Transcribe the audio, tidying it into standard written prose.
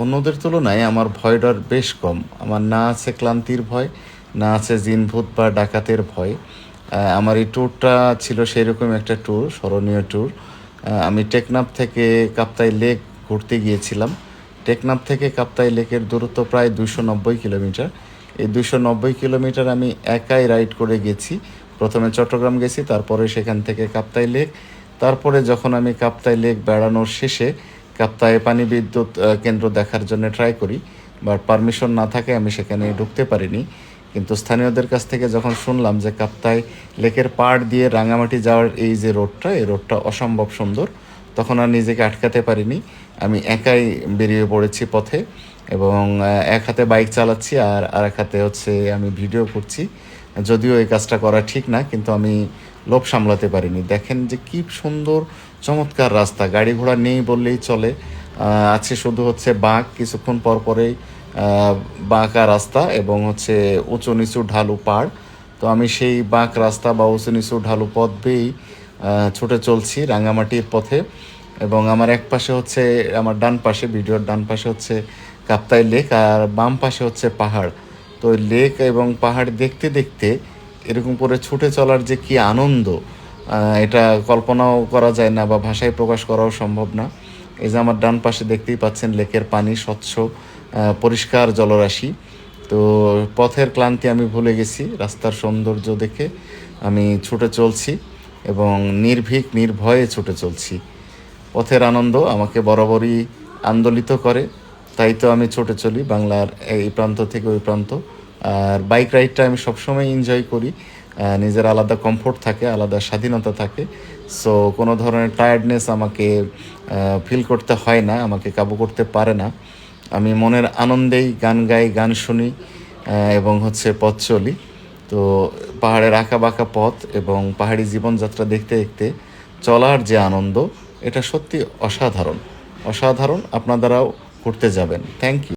অন্যদের তুলনায় আমার ভয় ডর বেশ কম। আমার না আছে ক্লান্তির ভয়, না আছে জিনভূত বা ডাকাতের ভয়। আমার এই ট্যুরটা ছিল সেইরকম একটা ট্যুর, স্মরণীয় ট্যুর। আমি টেকনাফ থেকে কাপ্তাই লেক ঘুরতে গিয়েছিলাম। টেকনাফ থেকে কাপ্তাই লেকের দূরত্ব প্রায় 290 কিলোমিটার। এই 290 কিলোমিটার আমি একাই রাইড করে গেছি। প্রথমে চট্টগ্রাম গেছি, তারপরে সেখান থেকে কাপ্তাই লেক। তারপরে যখন আমি কাপ্তাই লেক বেড়ানোর শেষে কাপ্তাই পানি বিদ্যুৎ কেন্দ্র দেখার জন্য ট্রাই করি, বাট পারমিশন না থাকে আমি সেখানে ঢুকতে পারিনি। কিন্তু স্থানীয়দের কাছ থেকে যখন শুনলাম যে কাপ্তাই লেকের পাড় দিয়ে রাঙামাটি যাওয়ার এই যে রোডটা, এই রোডটা অসম্ভব সুন্দর, তখন আর নিজেকে আটকাতে পারিনি। আমি একাই বেরিয়ে পড়েছি পথে, এবং এক হাতে বাইক চালাচ্ছি আর আরেক হাতে হচ্ছে আমি ভিডিও করছি। যদিও এই কাজটা করা ঠিক না, কিন্তু আমি লোভ সামলাতে পারিনি। দেখেন যে কী সুন্দর চমৎকার রাস্তা, গাড়ি ঘোড়া নেই বললেই চলে। আছে শুধু হচ্ছে বাঁক, কিছুক্ষণ পর পরেই বাঁকা রাস্তা এবং হচ্ছে উঁচু নিচু ঢালু পাড়। তো আমি সেই বাঁক রাস্তা বা উঁচু নিচু ঢালু পথ বেয়েই ছুটে চলছি রাঙামাটির পথে। এবং আমার এক পাশে হচ্ছে, আমার ডান পাশে, ভিডিওর ডান পাশে হচ্ছে কাপ্তাই লেক, আর বাম পাশে হচ্ছে পাহাড়। তো লেক এবং পাহাড় দেখতে দেখতে এরকম করে ছুটে চলার যে কি আনন্দ, এটা কল্পনাও করা যায় না বা ভাষায় প্রকাশ করাও সম্ভব না। এই যে আমার ডান পাশে দেখতেই পাচ্ছেন লেকের পানি স্বচ্ছ, পরিষ্কার জলরাশি। তো পথের ক্লান্তি আমি ভুলে গেছি, রাস্তার সৌন্দর্য দেখে আমি ছুটে চলছি এবং নির্ভীক নির্ভয়ে ছুটে চলছি। পথের আনন্দ আমাকে বরাবরই আন্দোলিত করে, তাই তো আমি ছুটে চলি বাংলার এই প্রান্ত থেকে ওই প্রান্ত। আর বাইক রাইডটা আমি সবসময় এনজয় করি। নিজের আলাদা কমফোর্ট থাকে, আলাদা স্বাধীনতা থাকে। সো কোনো ধরনের টায়ার্ডনেস আমাকে ফিল করতে হয় না, আমাকে কাবু করতে পারে না। আমি মনের আনন্দেই গান গাই, গান শুনি, এবং হচ্ছে পথ চলি। তো পাহাড়ের আঁকা বাঁকা পথ এবং পাহাড়ি জীবনযাত্রা দেখতে দেখতে চলার যে আনন্দ, এটা সত্যি অসাধারণ। অসাধারণ। আপনারাও ঘুরতে যাবেন। Thank you.